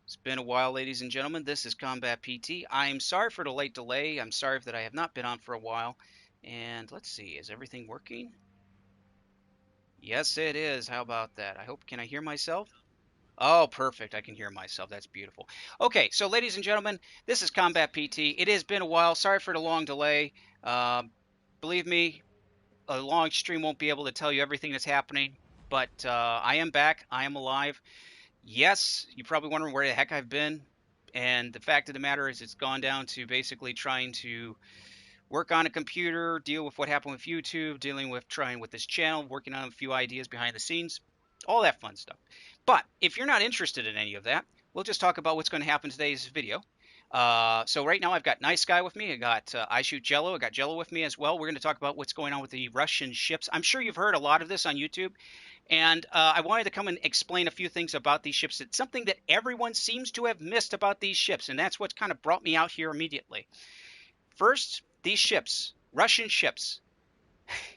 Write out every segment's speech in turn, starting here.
It's been a while, ladies and gentlemen. This is Combat PT. I'm sorry for the late delay. I'm sorry that I have not been on for a while. And let's see, is everything working? Yes, it is. How about that? Can I hear myself? Oh, perfect. I can hear myself. That's beautiful. Okay, so ladies and gentlemen, this is Combat PT. It has been a while. Sorry for the long delay. Uh, Believe me, a long stream won't be able to tell you everything that's happening, but I am back. I am alive. Yes, you're probably wondering where the heck I've been. And the fact of the matter is, it's gone down to basically trying to work on a computer, deal with what happened with YouTube, dealing with trying with this channel, working on a few ideas behind the scenes, all that fun stuff. But if you're not interested in any of that, we'll just talk about what's going to happen in today's video. So right now I've got Nice Guy with me. I got I Shoot Jello. I got Jello with me as well. We're going to talk about what's going on with the Russian ships. I'm sure you've heard a lot of this on YouTube. And I wanted to come and explain a few things about these ships. It's something that everyone seems to have missed about these ships, and that's what's kind of brought me out here immediately. First, these ships, Russian ships.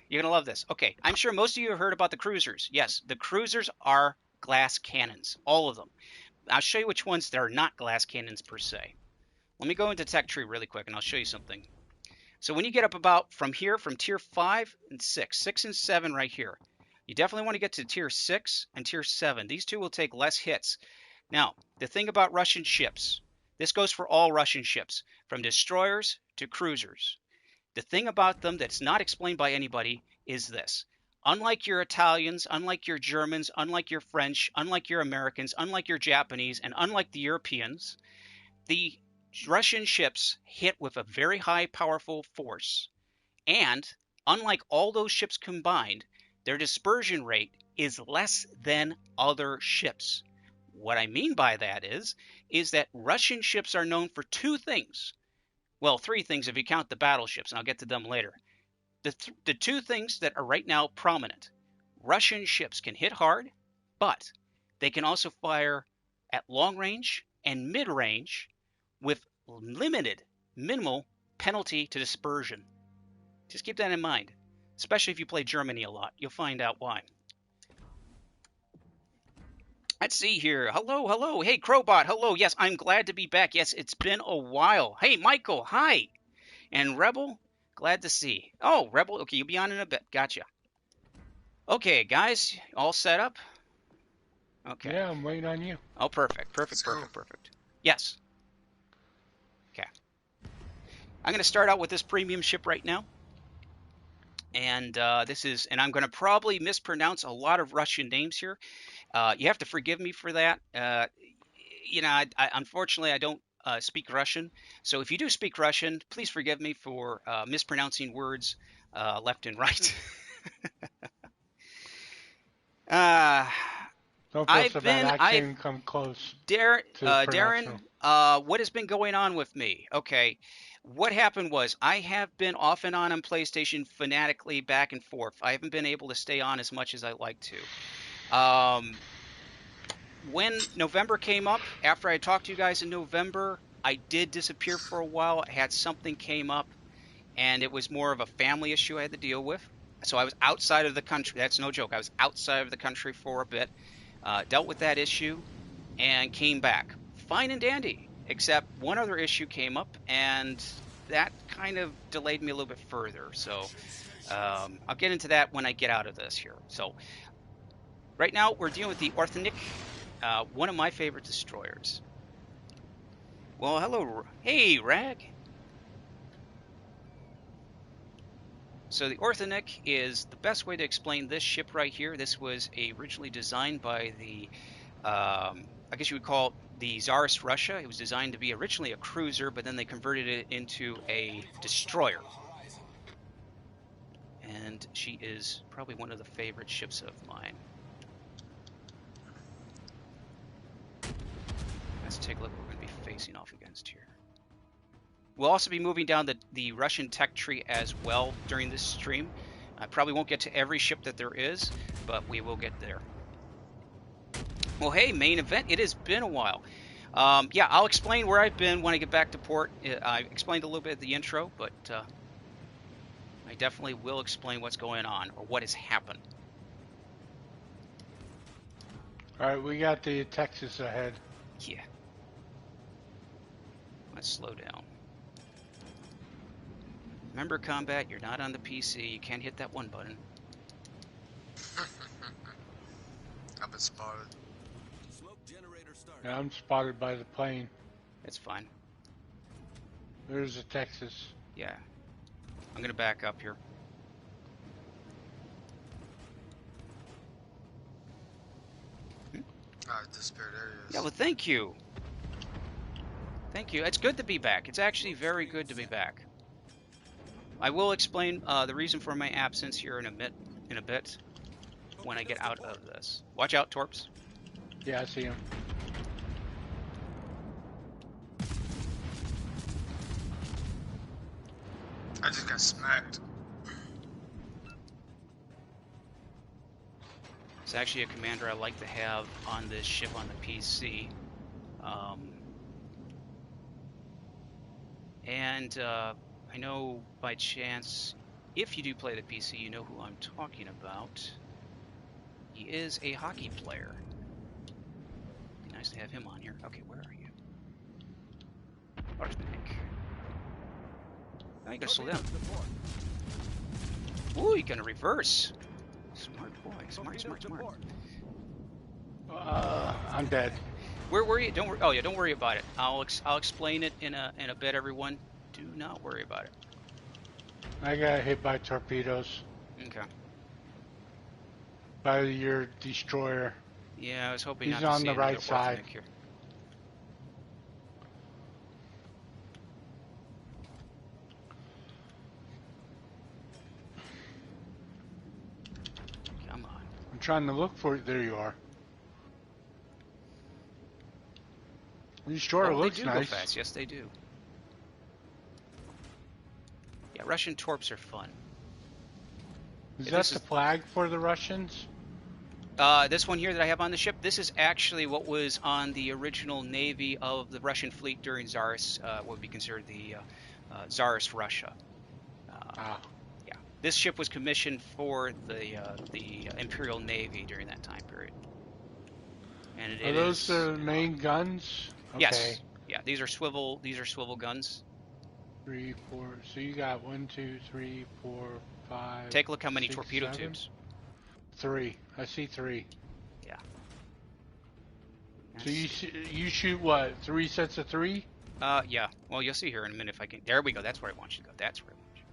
You're going to love this. Okay, I'm sure most of you have heard about the cruisers. Yes, the cruisers are glass cannons, all of them. I'll show you which ones that are not glass cannons per se. Let me go into Tech Tree really quick, and I'll show you something. So when you get up about from here, from tier 5 and 6, 6 and 7 right here, you definitely want to get to tier 6 and tier 7. These two will take less hits. Now, the thing about Russian ships, this goes for all Russian ships, from destroyers to cruisers. The thing about them that's not explained by anybody is this. Unlike your Italians, unlike your Germans, unlike your French, unlike your Americans, unlike your Japanese, and unlike the Europeans, the Russian ships hit with a very high powerful force. And unlike all those ships combined, their dispersion rate is less than other ships. What I mean by that is that Russian ships are known for two things. Well, three things if you count the battleships, and I'll get to them later. The two things that are right now prominent. Russian ships can hit hard, but they can also fire at long range and mid range with limited, minimal penalty to dispersion. Just keep that in mind, especially if you play Germany a lot. You'll find out why. Let's see here. Hello, hello. Hey, Crowbot. Hello. Yes, I'm glad to be back. Yes, it's been a while. Hey, Michael. Hi. And Rebel. Glad to see. Oh, Rebel. Okay, you'll be on in a bit. Gotcha. Okay, guys. All set up? Okay. Yeah, I'm waiting on you. Oh, perfect. Perfect, perfect, perfect. Yes. Okay. I'm going to start out with this premium ship right now. And and I'm going to probably mispronounce a lot of Russian names here. You have to forgive me for that. Unfortunately, I don't speak Russian. So if you do speak Russian, please forgive me for mispronouncing words left and right. Don't feel so bad. I I've can come close Darren, to the pronunciation. what has been going on with me? Okay, what happened was I have been off and on PlayStation fanatically back and forth. I haven't been able to stay on as much as I like to. When November came up, after I talked to you guys in November, I did disappear for a while. I had something came up, and it was more of a family issue I had to deal with. So I was outside of the country. That's no joke. I was outside of the country for a bit, dealt with that issue, and came back. Fine and dandy, except one other issue came up, and that kind of delayed me a little bit further. So I'll get into that when I get out of this here. So right now we're dealing with the Orthonik, one of my favorite destroyers. Well, hello. Hey, Rag. So the Orthonik is the best way to explain this ship right here. This was originally designed by the, I guess you would call it the Tsarist Russia. It was designed to be originally a cruiser, but then they converted it into a destroyer. And she is probably one of the favorite ships of mine. Let's take a look what we're going to be facing off against here. We'll also be moving down the Russian tech tree as well during this stream. I probably won't get to every ship that there is, but we will get there. Well, hey, main event. It has been a while. Yeah, I'll explain where I've been when I get back to port. I explained a little bit at the intro, but I definitely will explain what's going on or what has happened. All right, we got the Texas ahead. Yeah. Let's slow down. Remember, Combat, you're not on the PC. You can't hit that one button. I've been spotted. Yeah, I'm spotted by the plane. It's fine. There's a Texas. Yeah. I'm gonna back up here. Ah, it disappeared. There he is. Yeah, well, thank you. Thank you. It's good to be back. It's actually very good to be back. I will explain the reason for my absence here in a bit when I get out of this. Watch out, Torps. Yeah, I see him. I just got smacked. It's actually a commander I like to have on this ship on the PC. I know by chance, if you do play the PC, you know who I'm talking about. He is a hockey player. Be nice to have him on here. Okay, where are you? Arsenic. Now you gotta slow down. Ooh, you gonna reverse. Smart boy. Smart. I'm dead. Where were you? Don't worry. Oh yeah, don't worry about it. I'll explain it in a bit, everyone. Do not worry about it. I got hit by torpedoes. Okay. By your destroyer. Yeah, I was hoping He's not to on see the another right side. Arsenic here. Come on. I'm trying to look for it. There you are. The destroyer looks they do nice. go fast. Yes, they do. Yeah, Russian torps are fun. Is Yeah, that this the is- flag for the Russians? This one here that I have on the ship, this is actually what was on the original navy of the Russian fleet during Tsarist, what would be considered the Tsarist Russia. Yeah, this ship was commissioned for the Imperial Navy during that time period. And Are those the main guns? Okay. Yes. Yeah, these are swivel guns. 3, 4. So you got 1, 2, 3, 4, 5. Take a look how many 6, torpedo 7? tubes. 3. I see 3. Yeah. So you shoot what? 3 sets of 3? Yeah. Well, you'll see here in a minute if I can. There we go. That's where I want you to go. That's where I want you.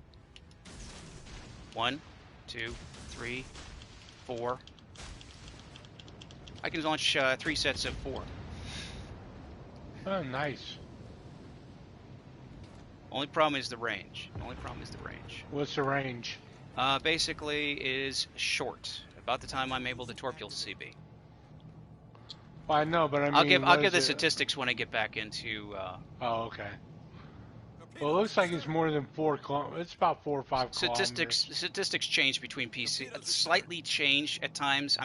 1, 2, 3, 4. I can launch 3 sets of 4. Oh, nice. Only problem is the range. What's the range? Basically, it is short. About the time I'm able to torpedo CB. Well, I know, but I mean, I'll give the statistics when I get back into. Oh, okay. Well, it looks like it's more than 4 kilometers. It's about 4 or 5 kilometers. Statistics change between PC. Slightly change at times.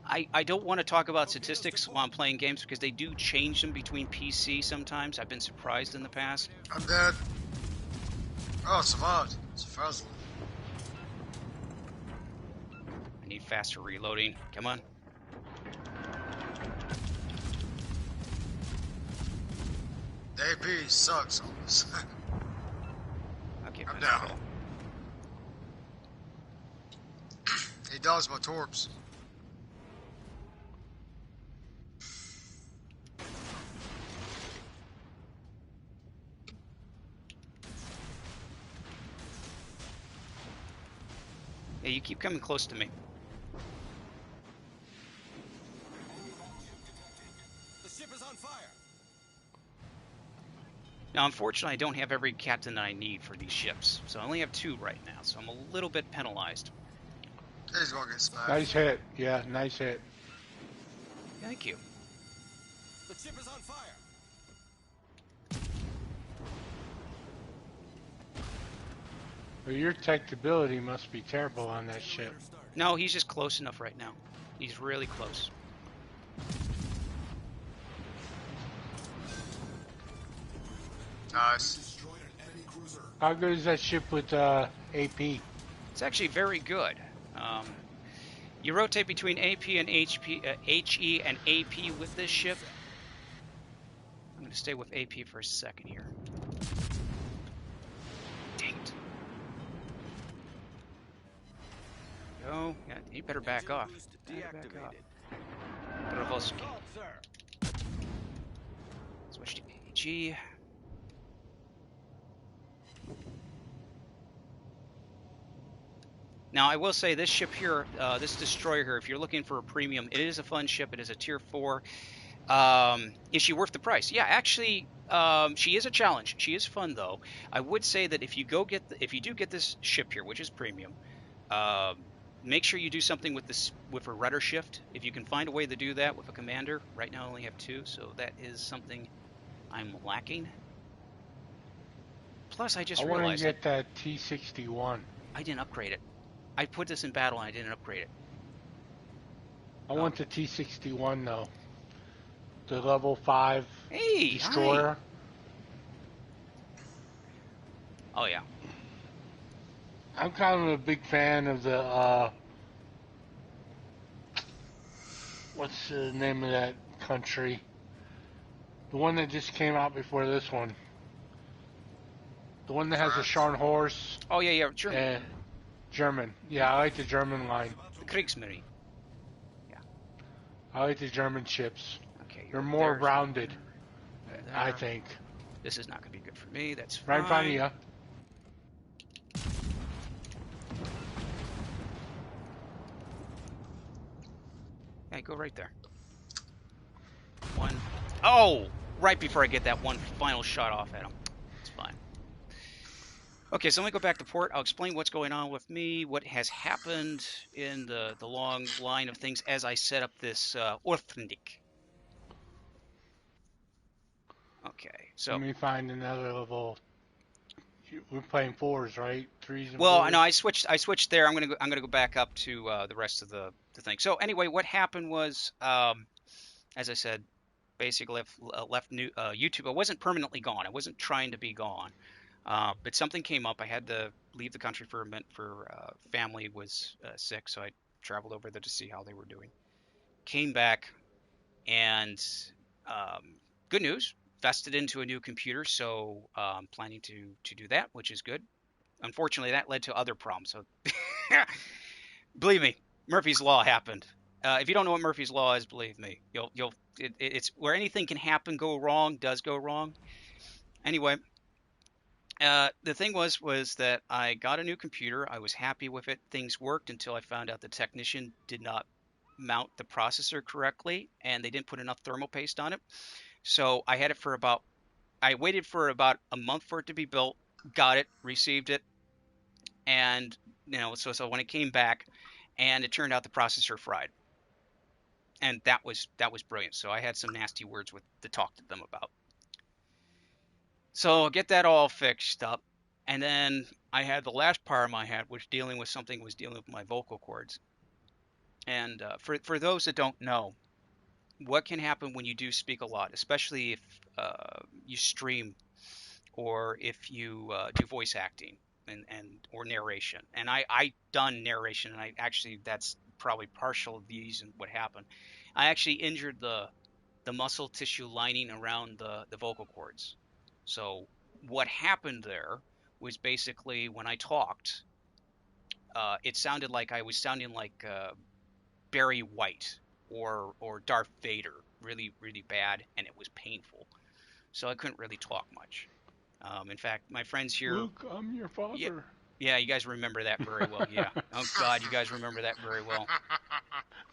I don't want to talk about statistics while I'm playing games because they do change them between PC sometimes. I've been surprised in the past. I'm dead. Oh, I survived. Surprisingly. I need faster reloading. Come on. The AP sucks on this. Okay, I'm down. He dodged my torps. Yeah, you keep coming close to me. The ship is on fire. Now, unfortunately, I don't have every captain that I need for these ships, so I only have 2 right now, so I'm a little bit penalized. He's gonna get smacked. Nice hit. Yeah, nice hit. Thank you. The ship is on fire. Well, your techability must be terrible on that ship. No, he's just close enough right now. He's really close. Nice. How good is that ship with AP? It's actually very good. You rotate between AP and HE and AP with this ship. I'm going to stay with AP for a second here. Dang it. Go. Yeah, you better back Engine off. boost Better back off. deactivated. Bravoski. Assault, sir. Switch to AG. Now, I will say this ship here, this destroyer here, if you're looking for a premium, it is a fun ship. It is a tier 4. Is she worth the price? Yeah, actually, she is a challenge. She is fun though. I would say that if you do get this ship here, which is premium, make sure you do something with this with a rudder shift. If you can find a way to do that with a commander. Right now I only have 2, so that is something I'm lacking. Plus, I just I want to realized get that T-61. I didn't upgrade it. I put this in battle and I didn't upgrade it. I want the T-61 though. The level 5 Hey, destroyer. hi. Oh yeah. I'm kind of a big fan of the what's the name of that country? The one that just came out before this one. The one that has a France. Scharnhorst. Oh yeah, yeah. German. And German. Yeah, I like the German line. The Kriegsmarine. I like the German ships. Okay, They're more there's rounded, there. I think. This is not going to be good for me. That's Right in front of fine. you. Yeah, go right there. One. Oh! Right before I get that one final shot off at him. It's fine. Okay, so let me go back to port. I'll explain what's going on with me, what has happened in the long line of things as I set up this Orthndik. Okay, so... Let me find another level. We're playing 4s, right? 3s and Well, 4s? no, I switched there. I'm gonna go back up to the rest of the thing. So anyway, what happened was, as I said, basically left YouTube. I wasn't permanently gone. I wasn't trying to be gone, but something came up. I had to leave the country for a minute. For family was sick, so I traveled over there to see how they were doing. Came back, and good news, vested into a new computer. So planning to do that, which is good. Unfortunately, that led to other problems. So believe me, Murphy's Law happened. If you don't know what Murphy's Law is, believe me, it's where anything can happen, go wrong, does go wrong. Anyway, the thing was that I got a new computer. I was happy with it. Things worked until I found out the technician did not mount the processor correctly, and they didn't put enough thermal paste on it. So I had it for about. I waited for about a month for it to be built. Got it, received it, and so when it came back, and it turned out the processor fried, and that was brilliant. So I had some nasty words to talk to them about. So get that all fixed up, and then I had the last problem I had, which was dealing with my vocal cords. And for those that don't know, what can happen when you do speak a lot, especially if you stream or if you do voice acting and or narration. And I done narration, and I actually that's probably partial of these and what happened. I actually injured the muscle tissue lining around the vocal cords. So what happened there was basically when I talked, it sounded like I was sounding like Barry White or Darth Vader, really really bad, and it was painful. So I couldn't really talk much. In fact, my friends here, Luke, I'm your yeah, father. yeah, you guys remember that very well. Yeah. Oh God, you guys remember that very well.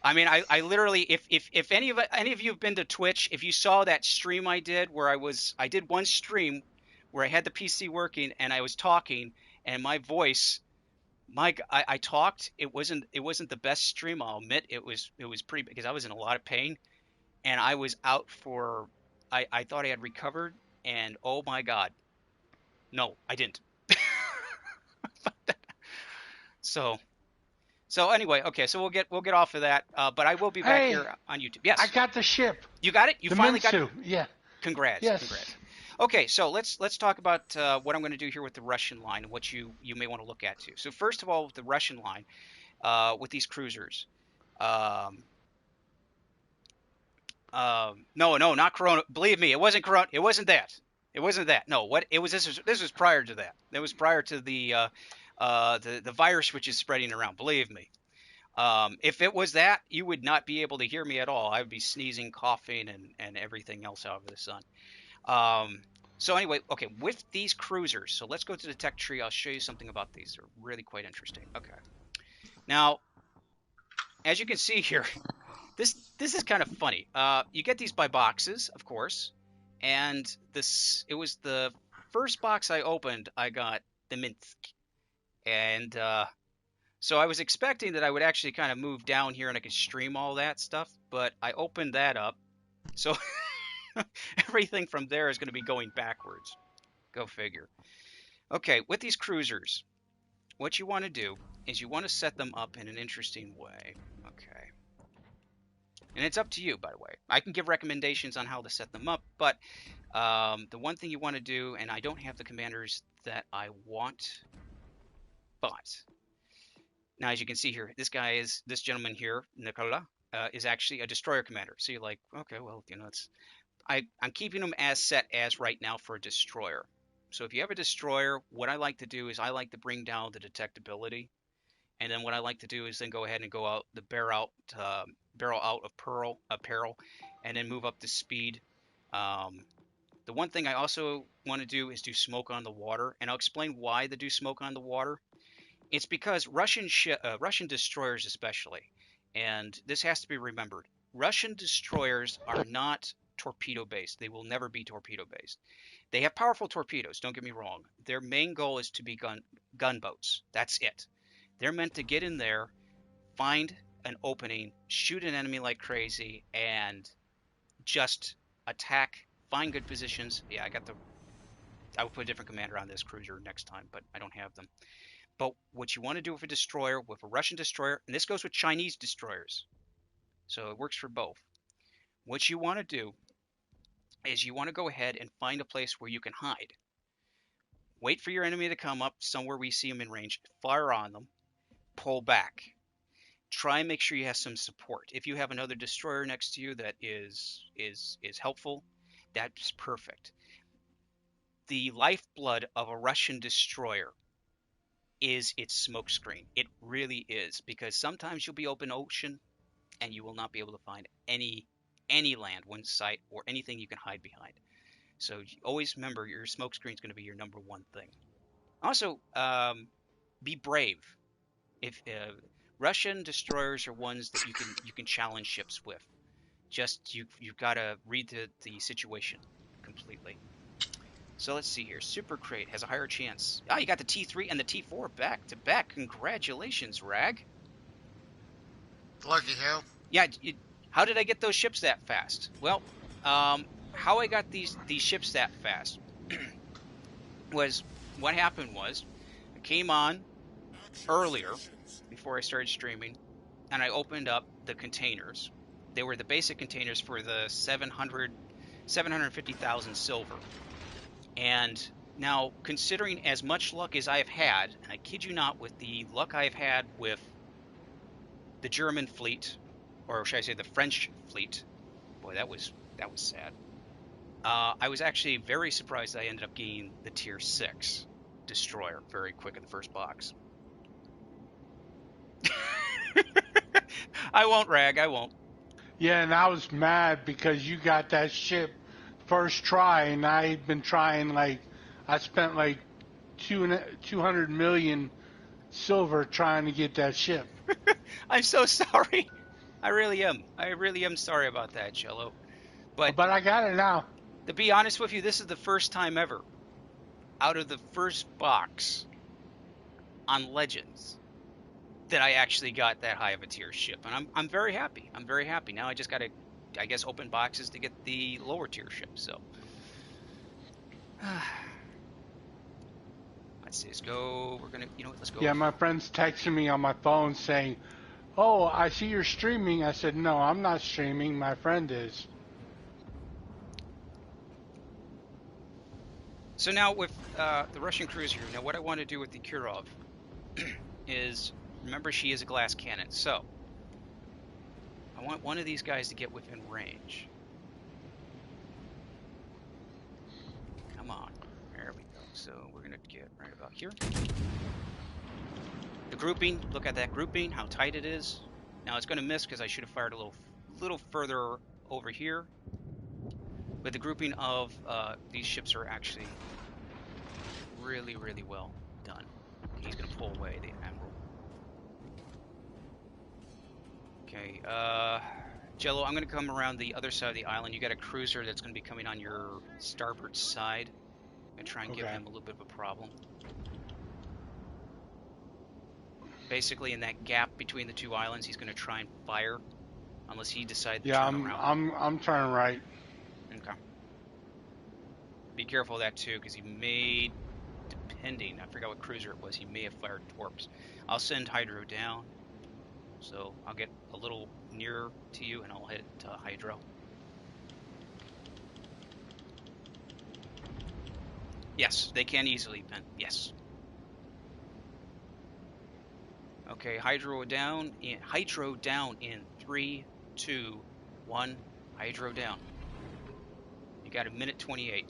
I mean, I literally, if any of you have been to Twitch, if you saw that stream I did where I did one stream where I had the PC working and I was talking and my voice, I talked. It wasn't the best stream. I'll admit it was pretty because I was in a lot of pain and I was out for. I thought I had recovered and oh my God, no, I didn't. So anyway, okay, so we'll get off of that. But I will be back Hey, here on YouTube. I Yes, got the ship. you got it. You The finally got it. Minsu. Yeah. Congrats, Yes. congrats. Okay, so let's talk about what I'm going to do here with the Russian line and what you may want to look at too. So first of all, with the Russian line, with these cruisers, um, No, no, not Corona. Believe me, it wasn't Corona. It wasn't that. It wasn't that. No, what it was. This was prior to that. That was prior to the virus which is spreading around. Believe me. If it was that, you would not be able to hear me at all. I would be sneezing, coughing, and everything else out of the sun. Um, so anyway, okay, with these cruisers, so let's go to the tech tree. I'll show you something about these. They're really quite interesting. Okay. Now, as you can see here, this is kind of funny. You get these by boxes, of course, and this it was the first box I opened. I got the Minsk, and so I was expecting that I would actually kind of move down here and I could stream all that stuff, but I opened that up, so everything from there is going to be going backwards. Go figure. Okay, with these cruisers, what you want to do is you want to set them up in an interesting way. Okay. And it's up to you, by the way. I can give recommendations on how to set them up, but the one thing you want to do, and I don't have the commanders that I want, but now as you can see here, this gentleman here, Nicola, is actually a destroyer commander. So you're like, okay, well, I'm keeping them as set as right now for a destroyer. So if you have a destroyer, what I like to do is I like to bring down the detectability. And then what I like to do is then go ahead and go out the barrel out of peril, and then move up the speed. The one thing I also want to do is do smoke on the water, and I'll explain why they do smoke on the water. It's because Russian destroyers especially, and this has to be remembered. Russian destroyers are not torpedo based. They will never be torpedo based. They have powerful torpedoes. Don't get me wrong. Their main goal is to be gunboats. That's it. They're meant to get in there, find an opening, shoot an enemy like crazy, and just attack, find good positions. Yeah, I will put a different commander on this cruiser next time, but I don't have them. But what you want to do with a destroyer, with a Russian destroyer, and this goes with Chinese destroyers, so it works for both. What you want to do is you want to go ahead and find a place where you can hide. Wait for your enemy to come up somewhere where you see them in range, fire on them, pull back. Try and make sure you have some support. If you have another destroyer next to you that is helpful, that's perfect. The lifeblood of a Russian destroyer is its smokescreen. It really is, because sometimes you'll be open ocean and you will not be able to find any land, one site, or anything you can hide behind. So always remember your smokescreen is going to be your number one thing. Also, be brave. If Russian destroyers are ones that you can challenge ships with. Just you've got to read the situation completely. So let's see here. Super Crate has a higher chance. Ah, you got the T3 and the T4 back to back. Congratulations, Rag. Lucky hell. Yeah. How did I get those ships that fast? Well, how I got these ships that fast was what happened was I came on earlier before I started streaming, and I opened up the containers. They were the basic containers for the 750,000 silver. And now, considering as much luck as I've had, and I kid you not, with the luck I've had with the German fleet, or should I say the French fleet, boy, that was sad. I was actually very surprised I ended up getting the Tier 6 destroyer very quick in the first box. I won't, Rag, I won't. Yeah, and I was mad because you got that ship first try, and I'd been trying I spent 200 million silver trying to get that ship. I'm so sorry. I really am. I really am sorry about that, Jello. But I got it now. to be honest with you, this is the first time ever out of the first box on Legends that I actually got that high of a tier ship, and I'm very happy. I'm very happy. Now I just gotta, I guess, open boxes to get the lower tier ships. So let's see. Let's go. We're gonna, let's go. Yeah, my friend's texting me on my phone saying, "Oh, I see you're streaming." I said, "No, I'm not streaming. My friend is." So now with the Russian cruiser, now what I want to do with the Kirov is, remember, she is a glass cannon. So I want one of these guys to get within range. on. There we go. So we're gonna get right about here. The grouping, look at that grouping, how tight it is. Now it's gonna miss because I should have fired a little further over here. But the grouping of these ships are actually really, really well done. Okay, he's gonna pull away, the Admiral. Okay, Jello, I'm gonna come around the other side of the island. You got a cruiser that's gonna be coming on your starboard side. I'm gonna try and give him a little bit of a problem. Basically, in that gap between the two islands, he's gonna try and fire, unless he decides to turn around. I'm turning right. Okay. Be careful of that too, because he may, depending, I forgot what cruiser it was, he may have fired torps. I'll send Hydro down, so I'll get a little nearer to you and I'll hit Hydro. Yes, they can easily vent. Yes. Okay, Hydro down in 3, 2, 1. Hydro down. You got a minute 28.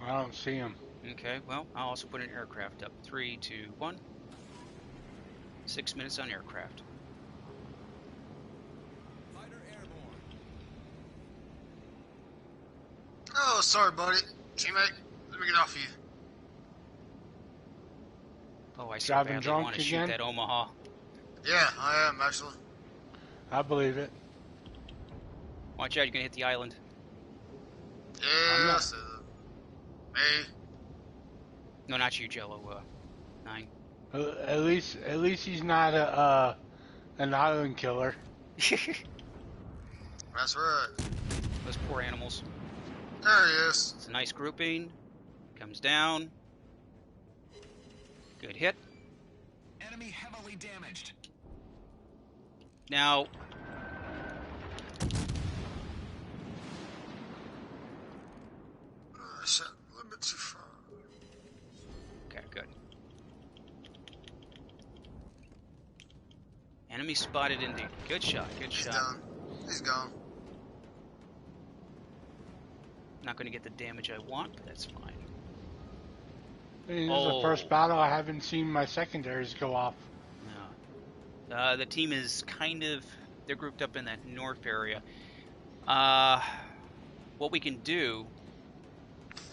I don't see him. Okay, well, I'll also put an aircraft up. 3, 2, 1. 6 minutes on aircraft. Fighter airborne. Oh, sorry, buddy. Teammate, let me get off you. Oh, I so Driving badly drunk want to again? shoot that Omaha. Yeah, I am, actually. I believe it. Watch out, you're going to hit the island. I'm not- Yes, me. No, not you, Jello. 9. At least he's not an island killer. That's right. Those poor animals. There he is. It's a nice grouping. Comes down. Good hit. Enemy heavily damaged. Now, Shit, a little bit too far. okay, good. Enemy spotted indeed. Good shot, good He's shot. done. He's gone. Not going to get the damage I want, but that's fine. This is the first battle I haven't seen my secondaries go off. No. The team is kind of, they're grouped up in that north area. What we can do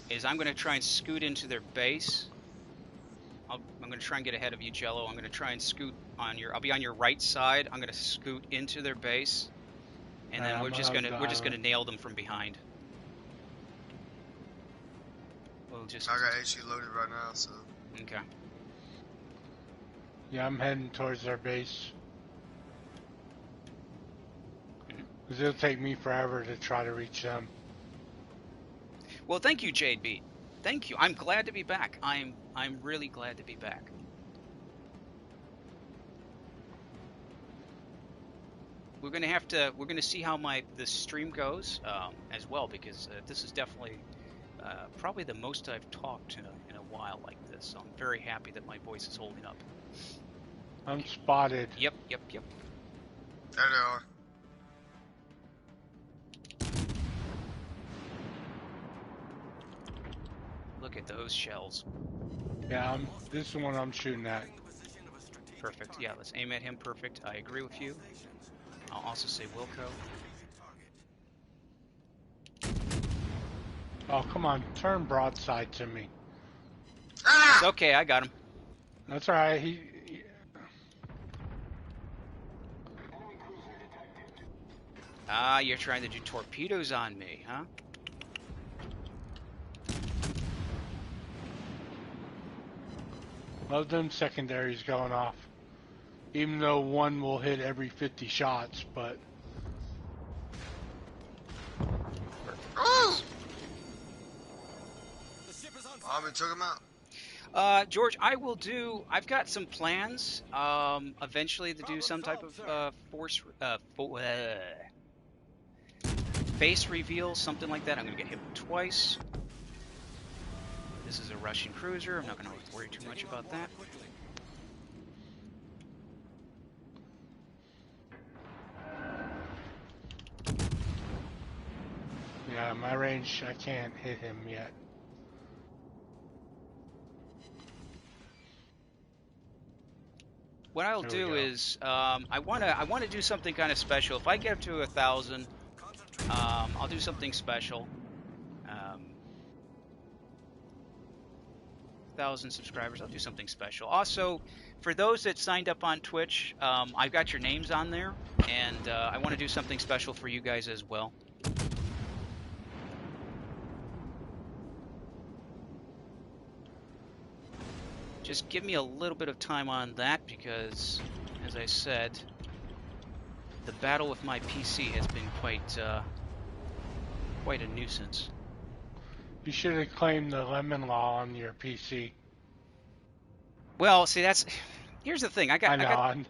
is I'm going to try and scoot into their base. I'm going to try and get ahead of you, Jello. I'm going to try and scoot on I'll be on your right side. I'm going to scoot into their base, and then we're just going to nail them from behind. We'll just. I got HE loaded right now, so. Okay. Yeah, I'm heading towards their base. Because it'll take me forever to try to reach them. Well, thank you, Jade Beat. Thank you. I'm glad to be back. I'm really glad to be back. We're gonna see how the stream goes as well, because this is definitely probably the most I've talked in a while like this. So I'm very happy that my voice is holding up. I'm spotted. Yep. There they are. Look at those shells. Yeah, this is the one I'm shooting at. Perfect. Yeah, let's aim at him. Perfect. I agree with you. I'll also say Wilco. Oh, come on, turn broadside to me. It's okay. I got him. That's alright, Ah, you're trying to do torpedoes on me, huh? Love them secondaries going off. Even though one will hit every 50 shots, but... Oh! The ship is on fire. Army took him out. George, I've got some plans, eventually to do some type of face reveal, something like that. I'm gonna get hit twice. This is a Russian cruiser. I'm not gonna worry too much about that. Yeah, my range, I can't hit him yet. What I'll There we do go. is I wanna do something kind of special. If I get up to 1,000, I'll do something special. 1,000 subscribers, I'll do something special. Also, for those that signed up on Twitch, I've got your names on there, and I want to do something special for you guys as well. Just give me a little bit of time on that because, as I said, the battle with my PC has been quite a nuisance. You should have claimed the lemon law on your PC. Well, see, here's the thing. I I got know.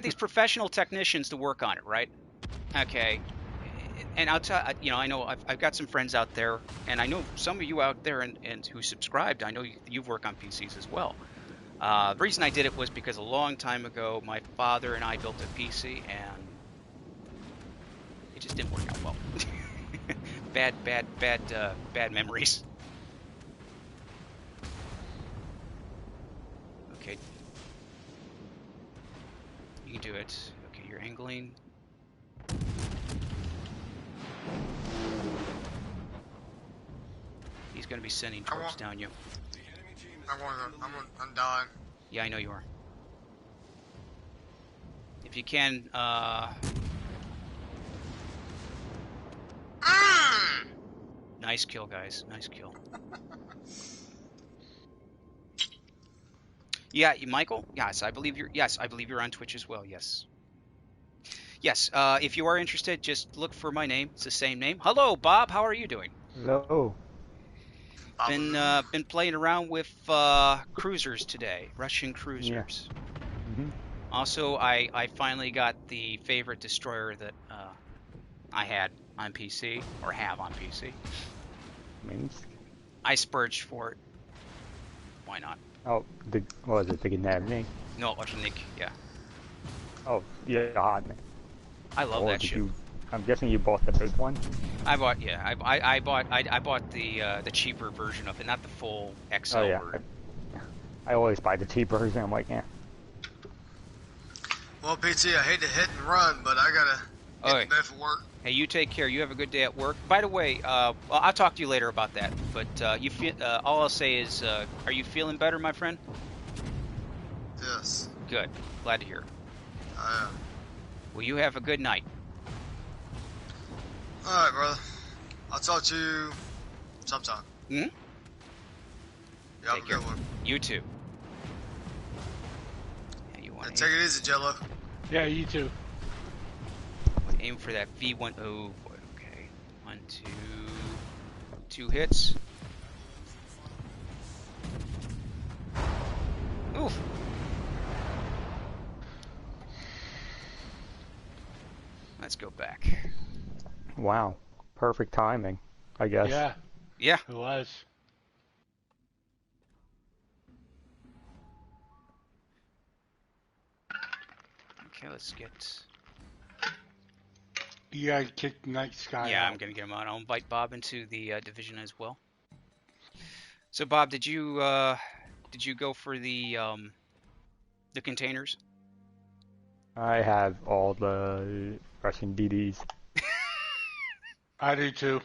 these professional technicians to work on it, right? Okay. And I'll tell you know, I know I've got some friends out there, and I know some of you out there and who subscribed. I know you've worked on PCs as well. The reason I did it was because a long time ago, my father and I built a PC, and it just didn't work out well. bad memories. Okay, you can do it. Okay, you're angling. He's going to be sending torps down you. I'm dying. Yeah, I know you are. If you can, nice kill, guys. Nice kill. Yeah, Michael. Yes, I believe you're. Yes, I believe you're on Twitch as well. Yes. Yes. If you are interested, just look for my name. It's the same name. Hello, Bob. How are you doing? Hello. Been playing around with cruisers today, Russian Yeah. cruisers. hmm Also, I finally got the favorite destroyer that I had on PC or have on PC. Minsk. I spurged for it. Why not? Oh, what was it? The Gnabny? No, Nick. Yeah, Oh, yeah. I love Or that did ship. you? I'm guessing you bought the big one. I bought I bought the cheaper version of it, not the full XL Oh yeah. version. I always buy the cheap version. I'm like, yeah. Well, PT, I hate to hit and run, but I gotta get Okay. to bed for work. Hey, you take care. You have a good day at work. By the way, well, I'll talk to you later about that. But you feel all I'll say is, are you feeling better, my friend? Yes, Good. Glad to hear. I am. Well, you have a good night. All right, brother. I'll talk to you sometime. Hmm? You have Take a care. good one. You too. Yeah, you want And to take it easy, Jello. Yeah, you too. aim for that V1. Oh boy. Okay. 1, 2 hits. Oof. Let's go back. Wow. Perfect timing, I guess. Yeah, Yeah. it was. Okay, let's get. You gotta kick Night Sky Yeah, out. I'm gonna get him out. I'll invite Bob into the division as well. So, Bob, did you go for the containers? I have all the Russian DDs. I do too.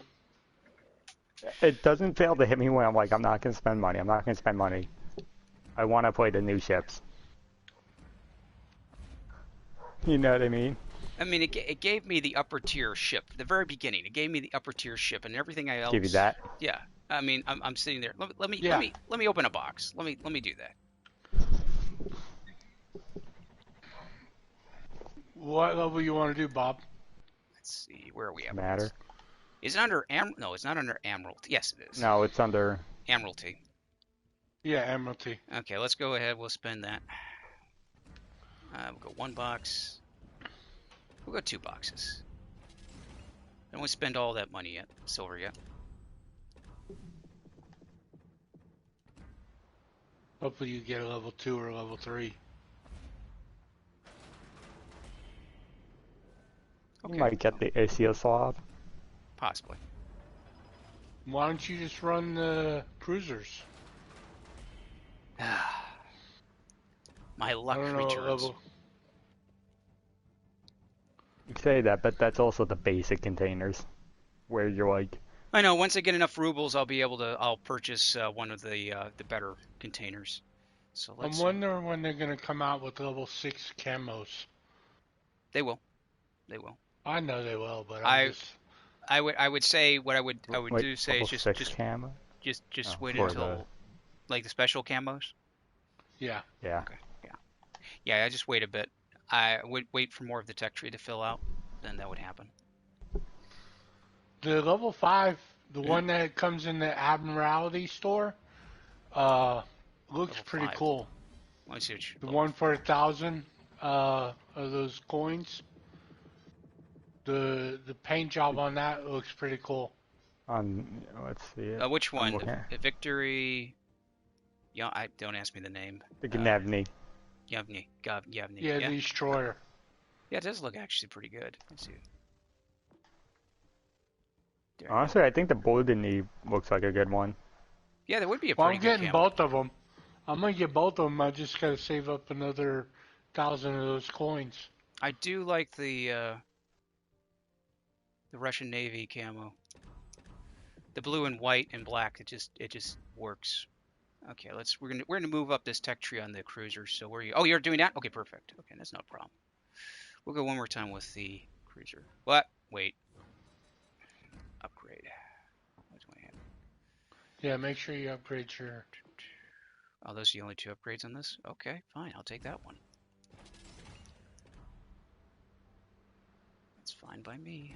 It doesn't fail to hit me when I'm like, I'm not gonna spend money. I'm not gonna spend money. I want to play the new ships. You know what I mean? I mean, it gave me the upper tier ship. The very beginning, it gave me the upper tier ship, and everything else. Give you that. Yeah. I mean, I'm sitting there. Let me Yeah. let me open a box. Let me do that. What level you want to do, Bob? Let's see. Where are we at? Matter. Is it under No, it's not under Emerald. Yes, it is. No, it's under. Emeralty. Yeah, Emeralty. Okay, let's go ahead. We'll spend that. We'll go 1 box. We'll go 2 boxes. Don't want to spend all that money yet, silver yet. Hopefully you get a level 2 or level 3. Okay. You might get the Asia Slav. Possibly. Why don't you just run the cruisers? My I luck don't know what returns. level. You say that, but that's also the basic containers, where you're like, I know. Once I get enough rubles, I'll purchase one of the better containers. So I'm let's. wondering when they're gonna come out with level 6 camos. They will. They will. I know they will, but I'm I just. I would say what I would wait, do say level is 6 camo? just Oh, wait for the, until like the special camos. Yeah. yeah. Okay. Yeah. Yeah. I just wait a bit. I would wait for more of the tech tree to fill out. Then that would happen. The level 5, the Mhm. one that comes in the Admiralty store, uh, looks Level pretty 5. cool. Let me see what The level one for 1,000 of those coins. The paint job on that looks pretty cool. Let's see it. which I'm one? looking at The Victory. Yeah, I don't ask me the name. the Gnevny. Yavni. Yeah, Yeah. the destroyer. Yeah, it does look actually pretty good. Let's see. There you go. Honestly, I think the Boldeny looks like a good one. Yeah, that would be a Well, pretty I'm good getting camo. both of them. I'm gonna get both of them. I just gotta save up another 1,000 of those coins. I do like the Russian Navy camo. The blue and white and black. It just works. Okay, we're gonna move up this tech tree on the cruiser. So where are you? Oh, you're doing that? Okay, perfect. Okay, that's no problem. We'll go one more time with the cruiser. What? Wait. Upgrade. What do I have? Yeah, make sure you upgrade your. Oh, those are the only two upgrades on this? Okay, fine. I'll take that one. That's fine by me.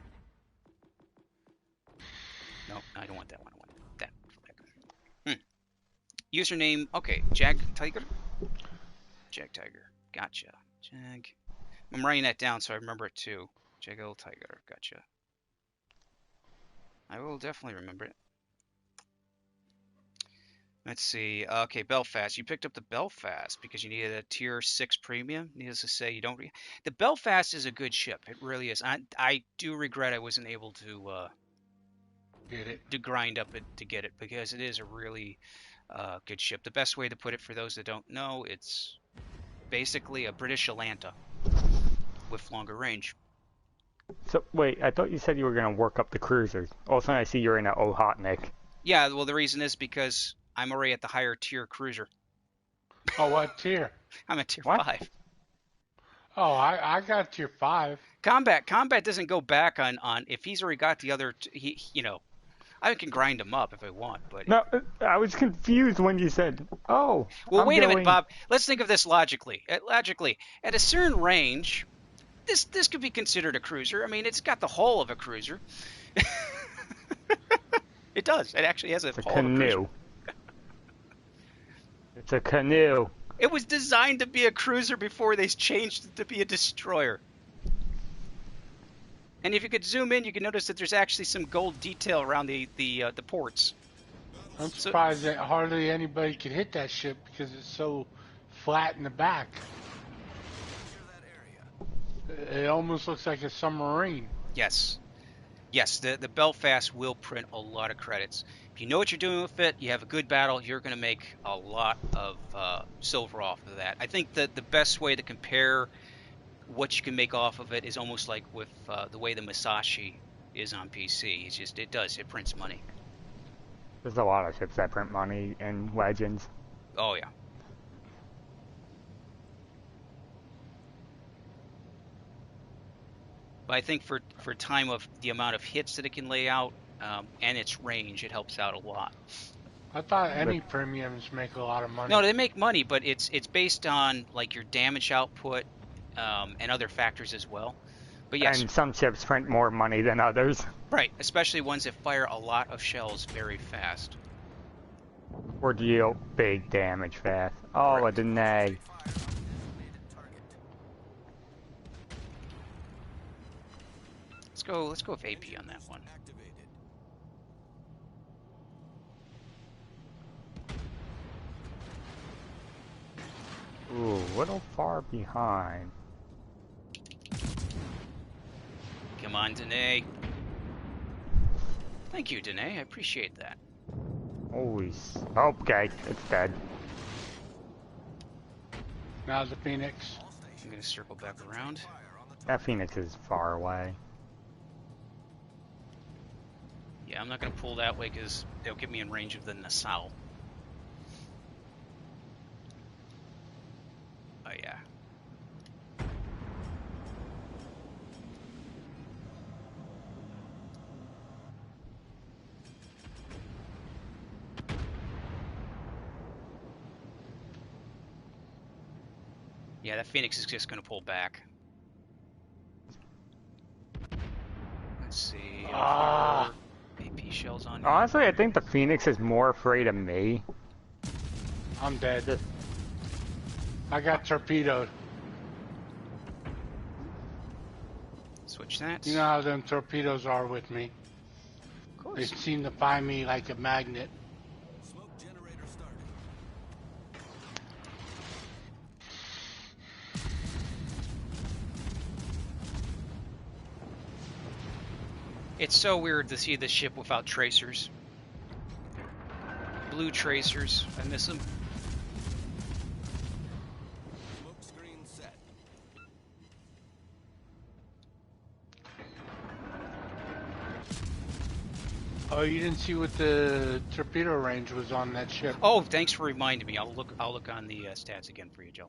No, I don't want that one. I want that flag. Username. Okay, Jag Tiger. Jag Tiger. Gotcha. Jag. I'm writing that down so I remember it too. Jago Tiger. Gotcha. I will definitely remember it. Let's see. Okay, Belfast. You picked up the Belfast because you needed a tier 6 premium. Needless to say, you don't. The Belfast is a good ship. It really is. I do regret I wasn't able Get it. to grind up it to get it because it is a really good ship. The best way to put it for those that don't know, it's basically a British Atlanta with longer range. So wait, I thought you said you were gonna work up the cruisers. All of a sudden, I see you're in an Ohotnik. Yeah, well, the reason is because I'm already at the higher tier cruiser. Oh, what tier? I'm at tier What? 5. Oh, I got tier 5. Combat doesn't go back on if he's already got the other. I can grind him up if I want, but No, I was confused when you said, "Oh, well, I'm wait a minute, going." Bob. Let's think of this logically. Logically, at a certain range, this could be considered a cruiser. I mean, it's got the hull of a cruiser. It does. It actually has a It's a hull of a cruiser. canoe. It's a canoe. It was designed to be a cruiser before they changed it to be a destroyer. And if you could zoom in, you can notice that there's actually some gold detail around the ports. I'm So surprised that hardly anybody could hit that ship because it's so flat in the back. It almost looks like a submarine. yes, the Belfast will print a lot of credits. If you know what you're doing with it, you have a good battle, you're going to make a lot of silver off of that. I think that the best way to compare what you can make off of it is almost like with the way the Musashi is on PC. It prints money. There's a lot of ships that print money in Legends. Oh yeah. But I think for time of the amount of hits that it can lay out and its range, it helps out a lot. I thought any premiums make a lot of money. No, they make money, but it's based on like your damage output and other factors as well. But yes, And some ships print more money than others. right, especially ones that fire a lot of shells very fast. Or deal big damage fast. Oh, Correct. a deny. Let's go with AP on that one. Ooh, a little far behind. Come on, Danae. Thank you, Danae. I appreciate that. Holy okay, it's dead. Now the Phoenix. I'm gonna circle back around. That Phoenix is far away. Yeah, I'm not gonna pull that way because they'll get me in range of the Nassau. Oh yeah. Yeah, that Phoenix is just gonna pull back. Let's see. Ah. AP shells on me. Honestly, I think the Phoenix is more afraid of me. I'm dead. Just I got torpedoed. Switch that. You know how them torpedoes are with me. Of They course. seem to find me like a magnet. Smoke generator started. It's so weird to see this ship without tracers. Blue tracers. I miss them. Smoke screen set. Oh, you didn't see what the torpedo range was on that ship. Oh, thanks for reminding me. I'll look on the stats again for you, Joe.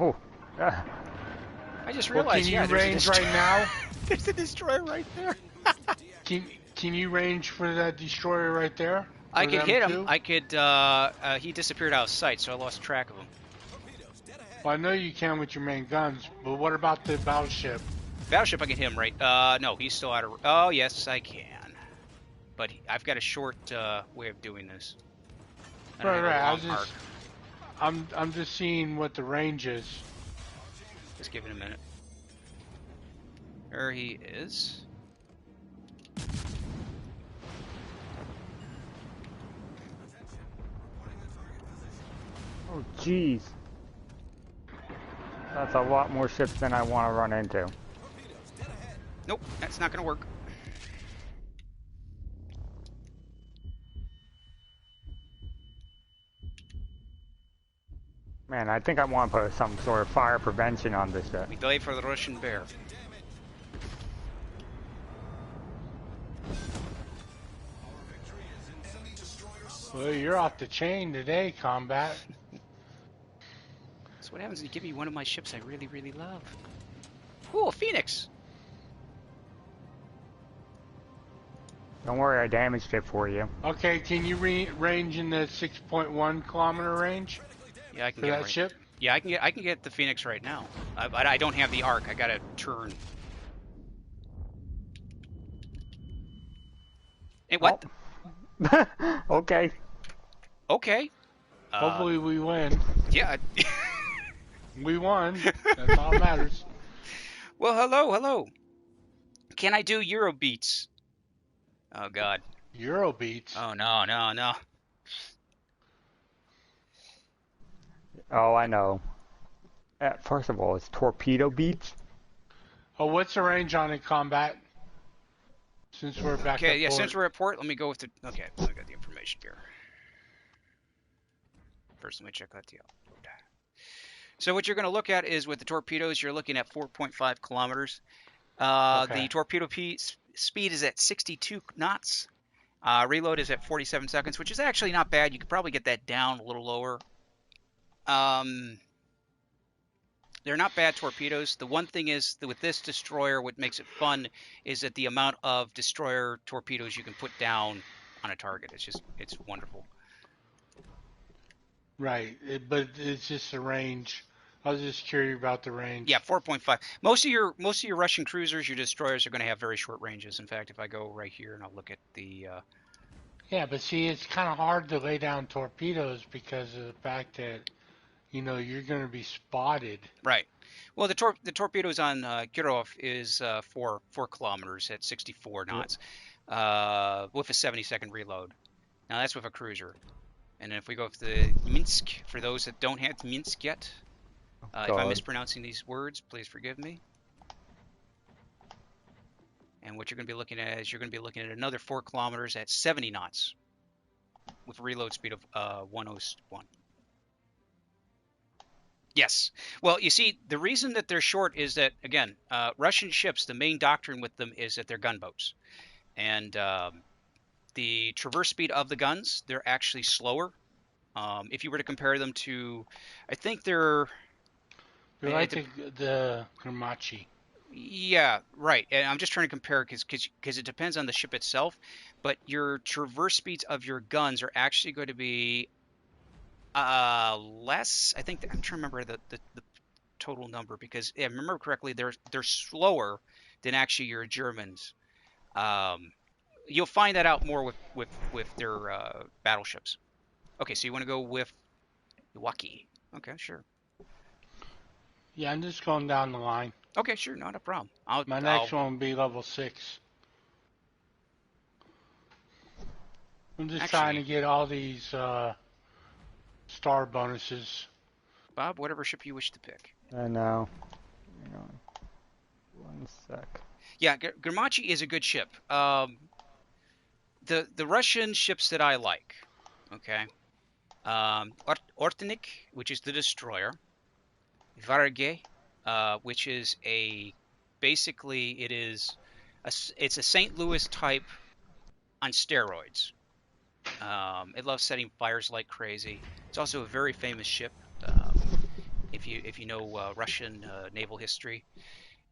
oh, I just Well, realized, can yeah, you there's a range right destroyer. now? There's a destroyer right there. Can you range for that destroyer right there? I For could them hit him. too? I could. He disappeared out of sight, so I lost track of him. Torpedoes dead ahead. Well, I know you can with your main guns, but what about the battleship? Battleship, I can hit him right. No, he's still out of. Oh, yes, I can. But I've got a short way of doing this. I don't Right, have a right. long arc. I'm just seeing what the range is. Just give it a minute. There he is. oh, jeez. That's a lot more ships than I want to run into. Torpedoes dead ahead. Nope, that's not gonna work. Man, I think I want to put some sort of fire prevention on this ship. We delay for the Russian bear. Well, you're off the chain today, Combat. That's what happens when you give me one of my ships I really, really love. Ooh, a Phoenix! Don't worry, I damaged it for you. Okay, can you range in the 6.1 kilometer range Yeah, I can for get that right. ship? Yeah, I can get the Phoenix right now. But I don't have the arc. I gotta turn. Hey, what? Oh. Okay. Okay. Hopefully we win. Yeah. We won. That's all that matters. Well, hello. Can I do Eurobeats? Oh God. Eurobeats. Oh no. Oh, I know. First of all, it's torpedo beats. Oh, what's the range on it, Combat? Since we're back Okay, at yeah. port. Since we're at port, let me go with the. Okay, I got the information here. First, let me check out the. So what you're going to look at is with the torpedoes, you're looking at 4.5 kilometers. Okay. The torpedo speed is at 62 knots. Reload is at 47 seconds, which is actually not bad. You could probably get that down a little lower. They're not bad torpedoes. The one thing is that with this destroyer, what makes it fun is that the amount of destroyer torpedoes you can put down on a target. It's wonderful. Right, but it's just the range. I was just curious about the range. Yeah, 4.5. Most of your Russian cruisers, your destroyers are going to have very short ranges. In fact, if I go right here and I'll look at the Yeah, but see, it's kind of hard to lay down torpedoes because of the fact that, you know, you're going to be spotted. right. Well, the torpedoes on Kirov is 4 kilometers at 64 knots with a 70-second reload. Now that's with a cruiser. And then if we go to the Minsk, for those that don't have Minsk yet, if I'm mispronouncing these words, please forgive me. And what you're going to be looking at is you're going to be looking at another 4 kilometers at 70 knots with a reload speed of 101. Yes. Well, you see, the reason that they're short is that, again, Russian ships, the main doctrine with them is that they're gunboats. And the traverse speed of the guns, they're actually slower. If you were to compare them to, I think they're, We like the Gamachi. yeah, right. And I'm just trying to compare because it depends on the ship itself, but your traverse speeds of your guns are actually going to be less. I think I'm trying to remember the total number because if I remember correctly, they're slower than actually your Germans. Um, you'll find that out more with their battleships. Okay, so you want to go with Iwaki. Okay, sure. Yeah, I'm just going down the line. Okay, sure, not a problem. I'll My I'll next one will be level 6. I'm just trying to actually, get all these star bonuses. Bob, whatever ship you wish to pick. I know. Hang on. 1 sec. Yeah, Gamachi is a good ship. The Russian ships that I like, okay, Ortenik, which is the destroyer, Varge, which is basically it's a St. Louis type on steroids. It loves setting fires like crazy. It's also a very famous ship. If you know Russian naval history,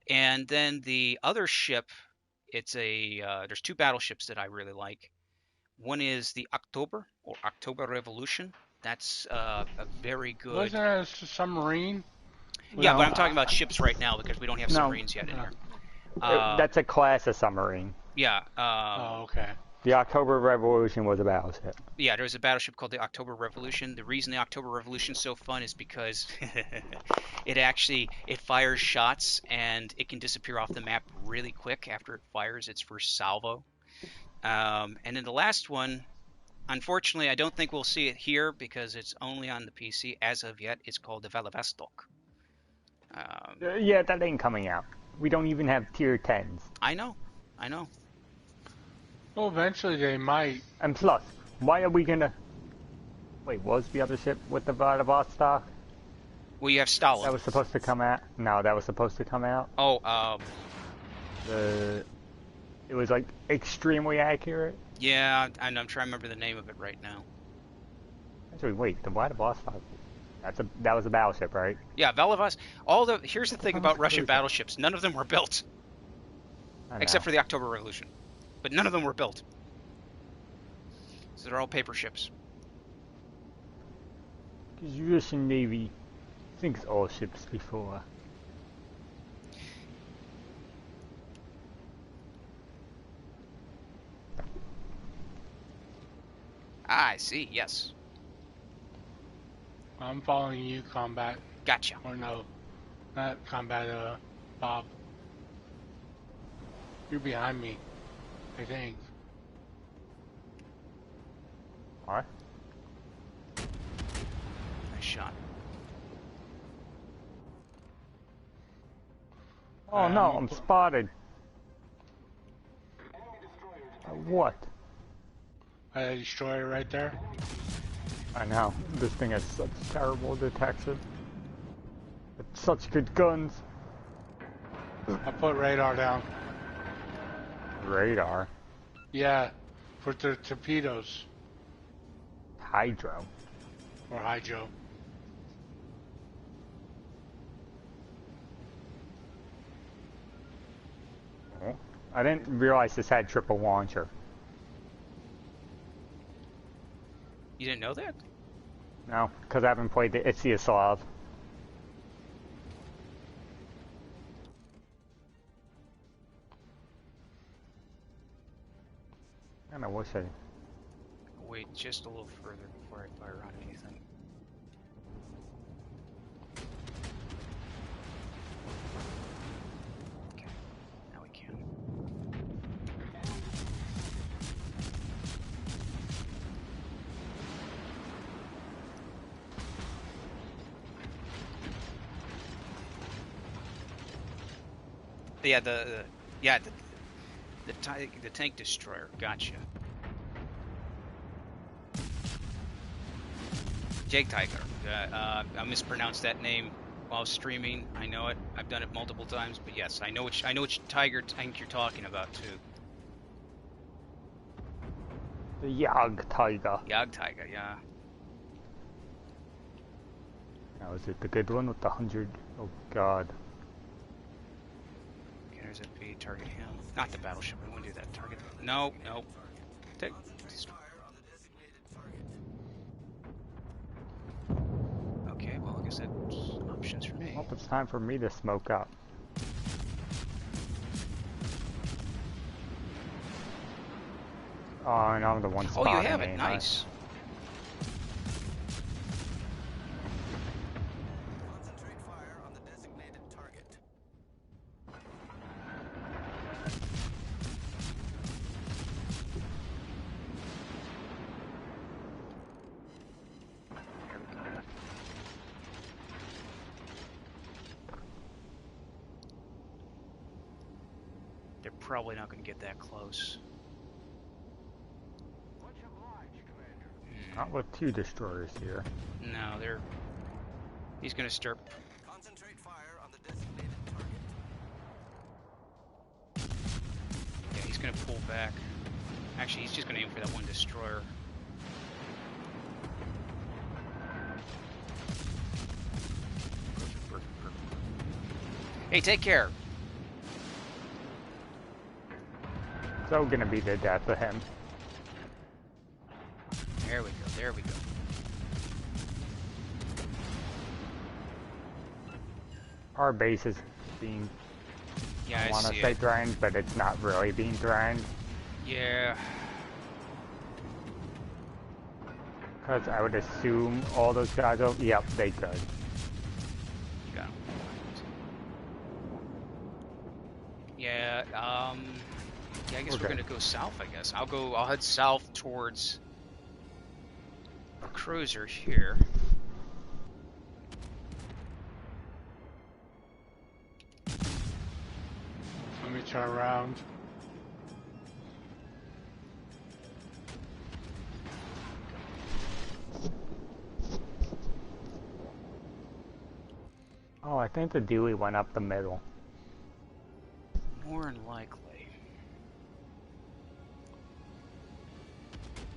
and then the other ship, there's 2 battleships that I really like. One is the October or October Revolution. That's a very good. Wasn't it a submarine? Yeah, but I'm Well, talking about ships right now because we don't have No, submarines yet in here. that's a class of submarine. Yeah, oh, okay. The October Revolution was a battleship. yeah. There was a battleship called the October Revolution. The reason the October Revolution is so fun is because it fires shots and it can disappear off the map really quick after it fires its first salvo. And then the last one, unfortunately, I don't think we'll see it here because it's only on the PC as of yet. It's called the Velavestok. Yeah, that ain't coming out. We don't even have tier 10s. I know, I know. Well, eventually they might. And plus, why are we gonna... Wait, was the other ship with the Vladivostok? Well, you have Stalin. That was supposed to come out? No, that was supposed to come out. Oh, It was like extremely accurate. yeah, I'm trying to remember the name of it right now. Actually, wait, the Vladivostok. That was a battleship, right? Yeah, here's the thing about Russian battleships. None of them were built, except for the October Revolution. But none of them were built. So they're all paper ships. Because the Russian Navy thinks all ships before. Ah, I see, yes. I'm following you, Combat. Gotcha. Or no, not Combat, Bob. You're behind me, I think. Alright. Nice shot. Oh no, I'm spotted. What? A destroyer right there. I know. This thing has such terrible detection. It's such good guns. I put radar down. Radar. Yeah, for the torpedoes. Hydro. Or hydro. Oh, I didn't realize this had triple launcher. You didn't know that? No, because I haven't played the Slav. And I wish I... Wait just a little further before I fire on anything. Okay, now we can. Yeah, The tank destroyer. Gotcha. Jake Tiger. I mispronounced that name while streaming. I know it. I've done it multiple times, but yes, I know which Tiger tank you're talking about too. The Yag Tiger. Yag Tiger, yeah. Now, is it the good one with the 100? Oh god. Okay, there's that B. Target him. Not the battleship. I want to do that. Target. No, no. Take. Okay, well, I guess that's options for me. Well, it's time for me to smoke up. Oh, and I'm the one Oh, spotting you have me, it. huh? Nice. Concentrate fire on the designated target. They're probably not going to get that close. Not with 2 destroyers here. No, they're... He's going to start... Concentrate fire on the designated target. Yeah, he's going to pull back. Actually, he's just going to aim for that one destroyer. Perfect, perfect, perfect. Hey, take care! So gonna be the death of him. There we go, there we go. Our base is being, Yeah, I want to see say it. drained, but it's not really being drained. Yeah. Because I would assume all those guys are, yep, they could. You got him. Yeah, yeah, I guess we're Okay. gonna go south, I guess. I'll head south towards a cruiser here. Let me turn around. Oh, I think the Dewey went up the middle. More than likely.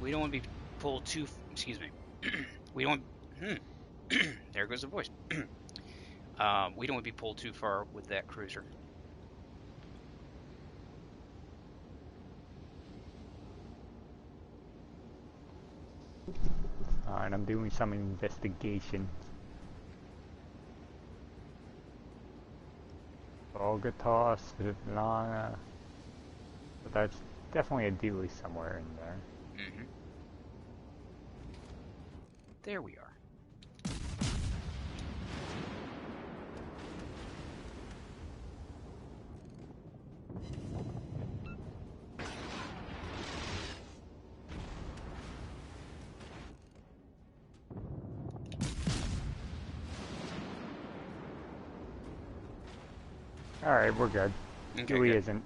We don't want to be pulled too... Excuse me. We don't... There goes the voice. We don't want to be pulled too far with that cruiser. Alright, I'm doing some investigation. Bogota, Svetlana. But that's definitely a Dewey somewhere in there. Mm-hmm. There we are. Alright, we're good. Okay, Dewey good. isn't.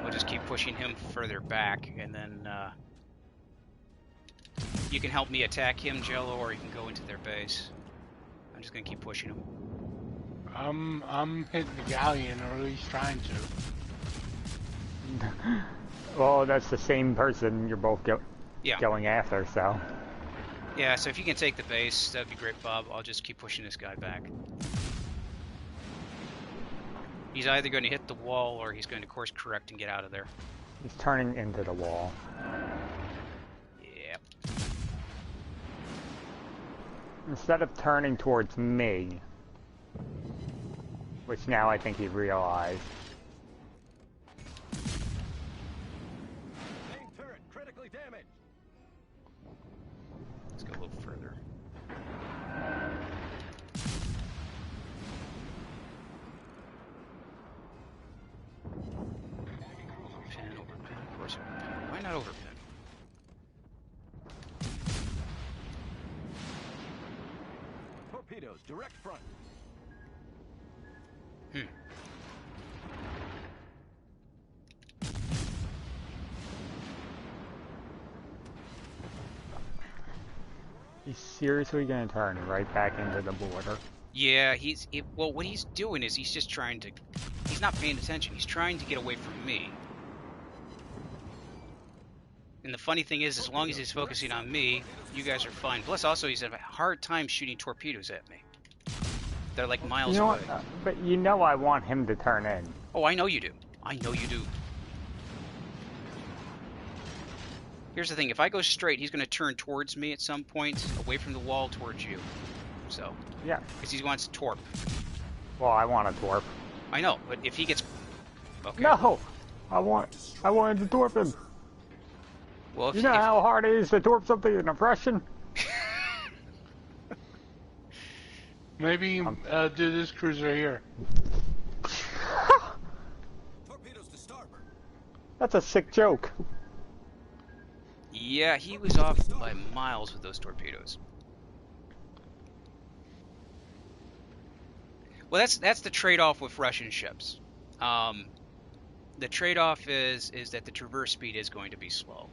We'll just keep pushing him further back, and then you can help me attack him, Jello, or you can go into their base. I'm just gonna keep pushing him. I'm hitting the galleon, or at least trying to. Well, that's the same person you're both Yeah. going after, so. Yeah, so if you can take the base, that'd be great, Bob. I'll just keep pushing this guy back. He's either going to hit the wall or he's going to course correct and get out of there. He's turning into the wall. Yep. Instead of turning towards me, which now I think he realized. Main turret critically damaged. Let's go a little further. Pin, overpin, of course overpin. Why not overpin? Torpedoes direct front. He's seriously gonna turn right back into the border. Yeah, well, what he's doing is he's just trying to. He's not paying attention. He's trying to get away from me. And the funny thing is, as long as he's focusing on me, you guys are fine. Plus, also, he's having a hard time shooting torpedoes at me. They're like miles You know away. what? But you know I want him to turn in. Oh, I know you do. I know you do. Here's the thing. If I go straight, he's going to turn towards me at some point, away from the wall towards you. So, Yeah. because he wants to torp. Well, I want a torp. I know, but if he gets... Okay. No! I wanted to torp him. Well, if, You know how hard it is to torp something in a Russian? Maybe do this cruiser here. Torpedoes to starboard. That's a sick joke. Yeah, he was off by miles with those torpedoes. Well, that's the trade-off with Russian ships. The trade-off is that the traverse speed is going to be slow,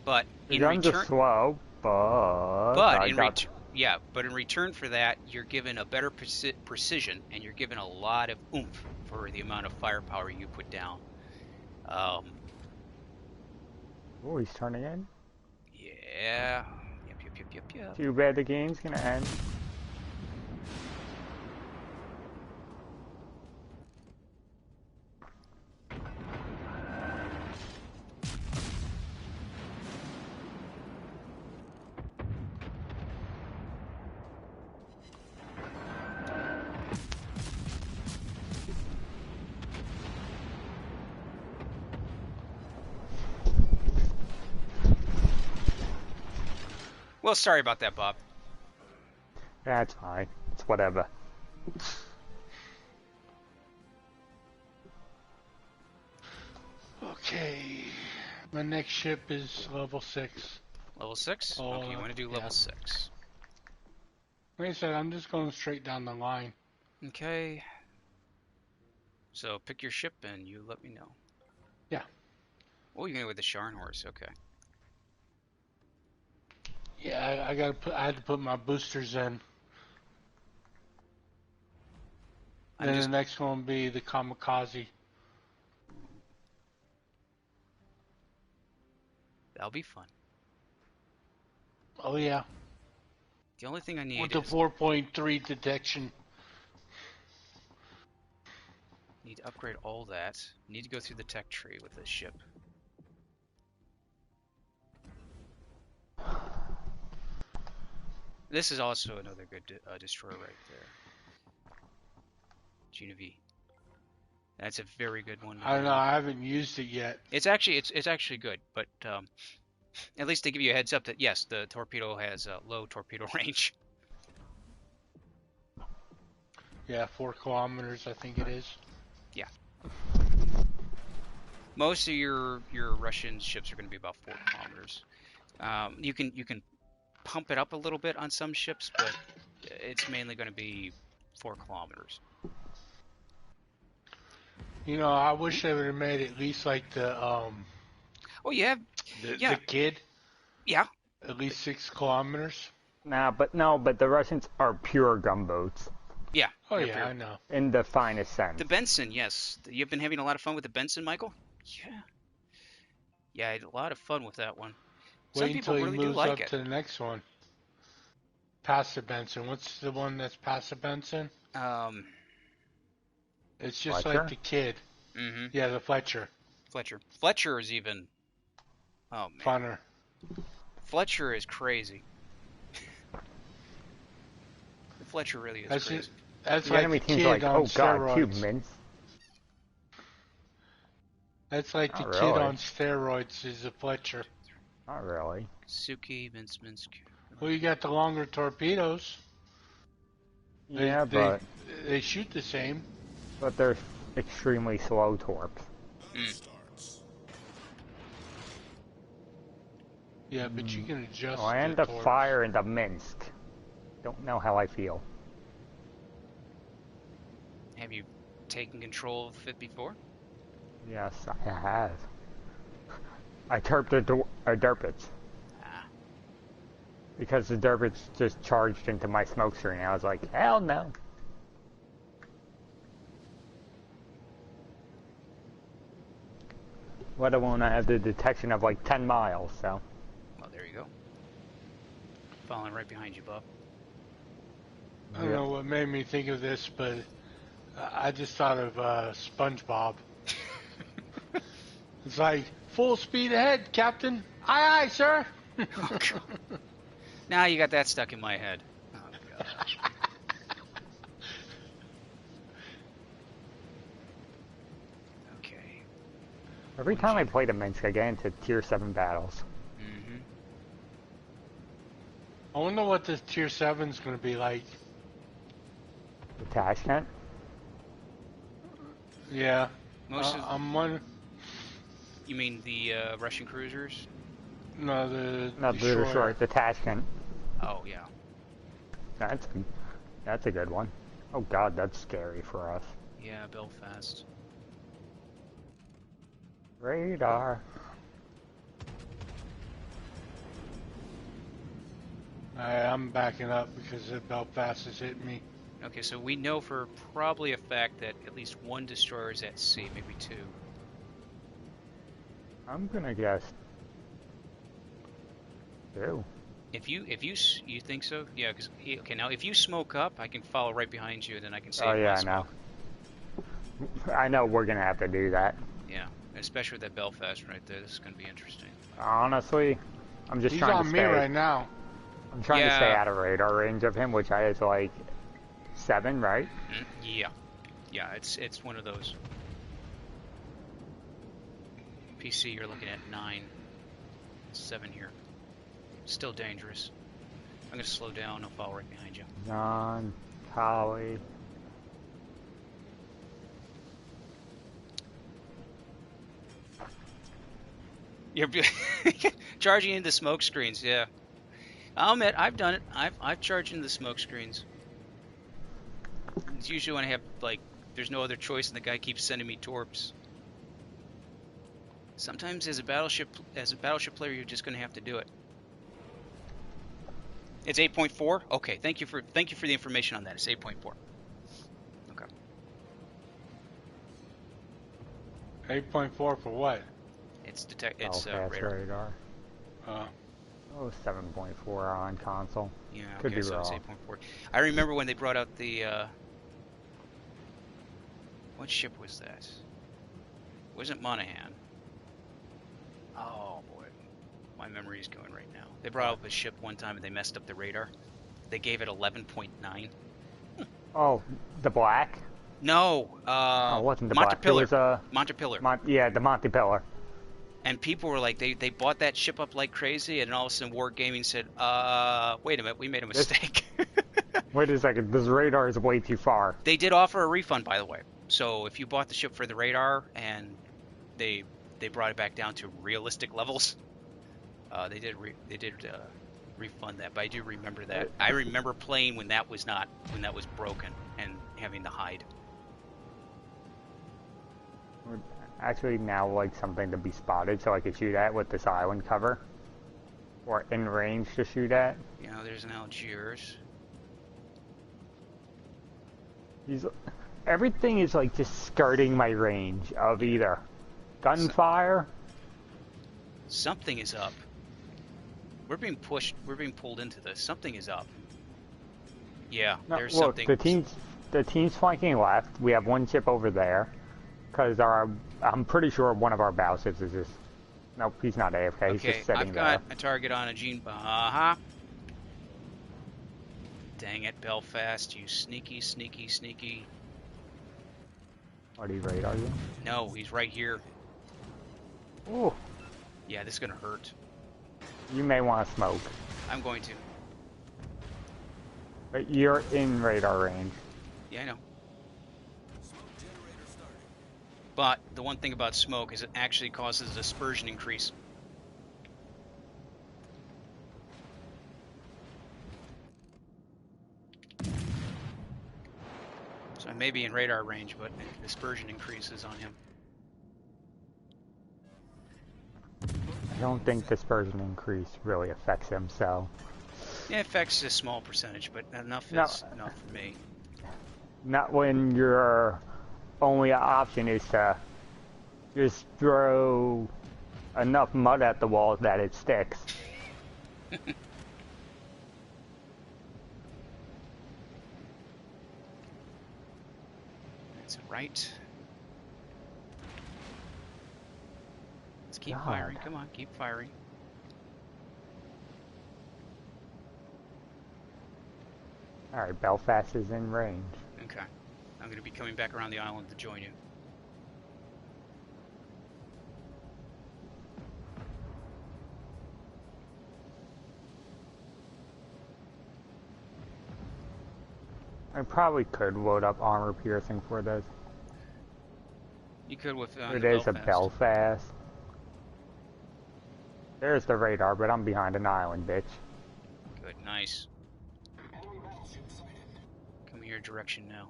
but The in guns are return, slow, but in return for that, you're given a better precision, and you're given a lot of oomph for the amount of firepower you put down. Oh, he's turning in. Yeah. Yep. Too bad the game's gonna end. Well, sorry about that, Bob. That's fine. It's whatever. Okay. My next ship is level 6. Level 6? Oh, Okay, you want to do level 6. Like I said, I'm just going straight down the line. Okay. So pick your ship and you let me know. Yeah. Oh, you're going to go with the Scharnhorst. Okay. Yeah, I had to put my boosters in. Then the next one will be the Kamikaze. That'll be fun. Oh yeah. The only thing I need With the is 4.3 detection. need to upgrade all that. Need to go through the tech tree with this ship. This is also another good destroyer right there. Genevieve. That's a very good one. I don't know. I haven't used it yet. It's actually good, but at least they give you a heads up that yes, the torpedo has a low torpedo range. Yeah, 4 kilometers, I think it is. Yeah. Most of your Russian ships are going to be about 4 kilometers. You can pump it up a little bit on some ships, but it's mainly going to be 4 kilometers. You know, I wish they would have made at least like the Oh yeah. the kid. Yeah. At least 6 kilometers. But the Russians are pure gunboats. Yeah. Oh yeah, I know. In the finest sense. The Benson, yes. You've been having a lot of fun with the Benson, Michael? Yeah. Yeah, I had a lot of fun with that one. Some Wait people until he really do moves like up it. to the next one. Past the Benson. What's the one that's past the Benson? It's just Fletcher? like the kid. Mm-hmm. Yeah, the Fletcher. Fletcher is even... Oh, man. Funner. Fletcher is crazy. The Fletcher really is crazy. That's The like enemy the team's kid like, on oh god, steroids. cube mints. That's like the Not kid really. on steroids is a Fletcher. Not really. Suki, Minsk. Well, you got the longer torpedoes. Yeah, They shoot the same. but they're extremely slow torps. Yeah, but you can adjust. Oh, I end the up torque. fire into Minsk. Don't know how I feel. Have you taken control of it before? Yes, I have. I derped a derpits. Ah. Because the Durbits just charged into my smoke screen. I was like, hell no. Let alone I have the detection of like 10 miles, so. Well, there you go. Following right behind you, Bob. I don't know what made me think of this, but I just thought of SpongeBob. It's like, full speed ahead, Captain. Aye, aye, sir. Oh, God. Now you got that stuck in my head. Oh, God. Okay. Every time I play the Minsk, I get into tier 7 battles. Mm-hmm. I wonder what this tier 7's going to be like. Detachment? Yeah. Most of, I'm one. you mean the Russian cruisers? No, the No, the destroyer. Detachment. Oh, yeah. That's a good one. Oh god, that's scary for us. Yeah, Belfast. Radar. I'm backing up because Belfast is hitting me. Okay, so we know for probably a fact that at least one destroyer is at sea, maybe two. I'm gonna guess 2. If you think so, yeah. Because okay, now if you smoke up, I can follow right behind you, and then I can save Oh yeah, my I know. smoke. I know we're gonna have to do that. Yeah, especially with that Belfast right there. This is gonna be interesting. Honestly, I'm just He's trying on to me stay. right now. I'm trying to stay Yeah. out of radar range of him, which I is like 7, right? Yeah, yeah. It's one of those. PC, you're looking at 9, 7 here. Still dangerous. I'm gonna slow down. I'll follow right behind you. John, Holly. You're charging into smoke screens. Yeah, I'll admit I've done it. I've charged into the smoke screens. It's usually when I have like there's no other choice and the guy keeps sending me torps. Sometimes as a battleship player, you're just gonna have to do it. It's 8.4. Okay, thank you for the information on that. It's 8.4. Okay. 8.4 for what? It's Fast radar. radar. Oh, 7.4 on console. Yeah, Could okay, be so wrong. it's 8.4. I remember when they brought out the what ship was that? It wasn't Monahan. Oh boy, my memory's going right now. They brought up a ship one time and they messed up the radar. They gave it 11.9. Oh, the black? No, Oh, it wasn't the black. It Montepillar. was Montepillar. yeah, the Montepillar. And people were like, they bought that ship up like crazy, and all of a sudden Wargaming said, wait a minute, we made a mistake. Wait a second, this radar is way too far. They did offer a refund, by the way. So if you bought the ship for the radar and they brought it back down to realistic levels, they did refund that. But I do remember that. I remember playing when that was broken and having to hide. Actually, now like something to be spotted, so I could shoot at with this island cover, or in range to shoot at. You know, there's an Algiers. Everything is like just skirting my range of either gunfire. Something is up. We're being pushed. We're being pulled into this. Something is up. Yeah, No, there's look, something. the team's flanking left. We have one ship over there, because I'm pretty sure one of our battleships is just. Nope, he's not AFK. He's Okay, just sitting I've got there. a target on a Gene. Dang it, Belfast! You sneaky, sneaky, sneaky. What do you radar you? No, he's right here. Ooh, Yeah, this is gonna hurt. you may want to smoke, I'm going to. but you're in radar range. Yeah, I know. Smoke generator started. But the one thing about smoke is it actually causes a dispersion increase. So I may be in radar range, but dispersion increases on him. I don't think dispersion increase really affects him, so It affects a small percentage, but enough No, is enough for me. not when your only option is to just throw enough mud at the wall that it sticks. That's right. Let's keep God. firing. Come on, keep firing. Alright, Belfast is in range. Okay. I'm going to be coming back around the island to join you. I probably could load up armor piercing for this. You could with It is a Belfast. There's the radar, but I'm behind an island, bitch. Good, nice. Come your direction now.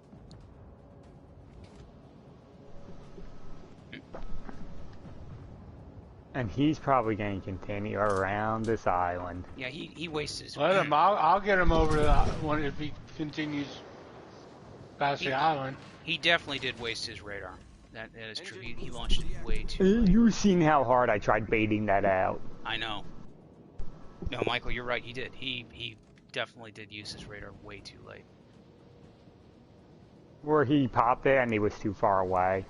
And he's probably going to continue around this island. Yeah, he wastes his... Let him. I'll get him over to the one if he continues past the island. He definitely did waste his radar. That is true. He launched it way too late. You've seen how hard I tried baiting that out. I know. No, Michael, you're right. He did. He definitely did use his radar way too late. Where he popped it and he was too far away.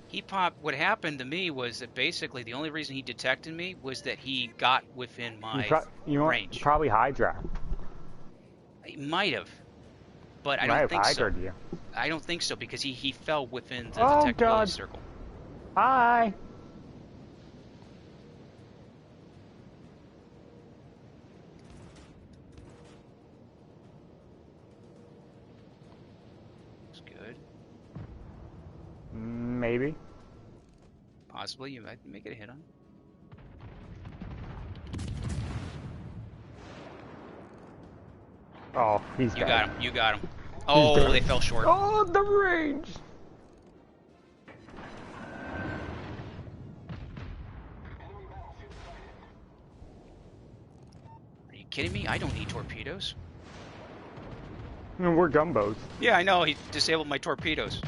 He popped. What happened to me was that basically the only reason he detected me was that he got within my range. Probably Hydra. He might have, but I Might don't have think so. Hydra'd you. I don't think so because he fell within the Oh, detectability God. circle. Hi. It's good. Maybe. Possibly you might make it a hit on. Oh, he's You dead. got him. You got him. Oh, dead. they fell short. Oh, the range. Are you kidding me? I don't need torpedoes. We're gumbos. Yeah, I know. He disabled my torpedoes.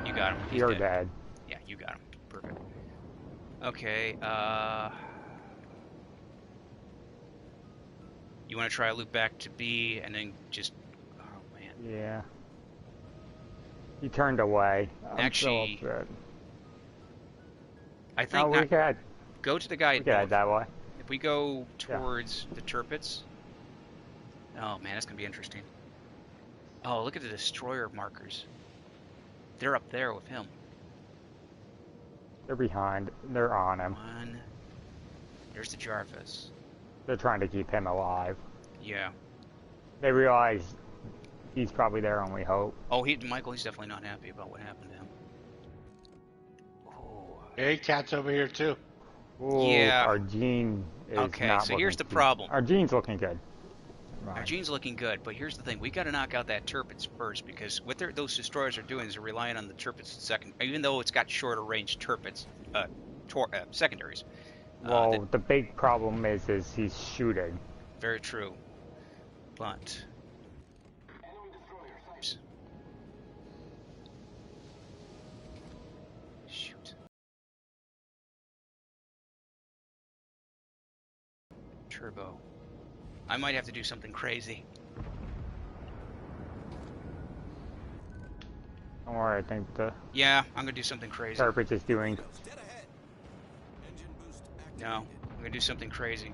You got him. He's You're dead. dead. Yeah, you got him. Perfect. Okay, you want to try a loop back to B and then just... Oh, man. Yeah. He turned away. I'm Actually, so upset. I think Oh, we could go to the guy head that way. If we go towards the turrets... Oh, man, that's going to be interesting. Oh, look at the destroyer markers. They're up there with him. They're behind. They're on him. One. There's the Jarvis. They're trying to keep him alive. Yeah. They realize he's probably their only hope. Oh, Michael, he's definitely not happy about what happened to him. Oh. Hey, Cat's over here too. Ooh, Yeah. Our Gene is Okay, not so here's the looking problem. Our Gene's looking good. Our Right. Gene's looking good, but here's the thing: we got to knock out that turrets first because what those destroyers are doing is they're relying on the turrets second, even though it's got shorter range turrets, secondaries. Well, the big problem is he's shooting. Very true, but shoot, turbo. I might have to do something crazy. Don't worry, I think the Yeah, I'm gonna do something crazy. Turpage is doing. Dead ahead. Engine boost activated. No, I'm gonna do something crazy.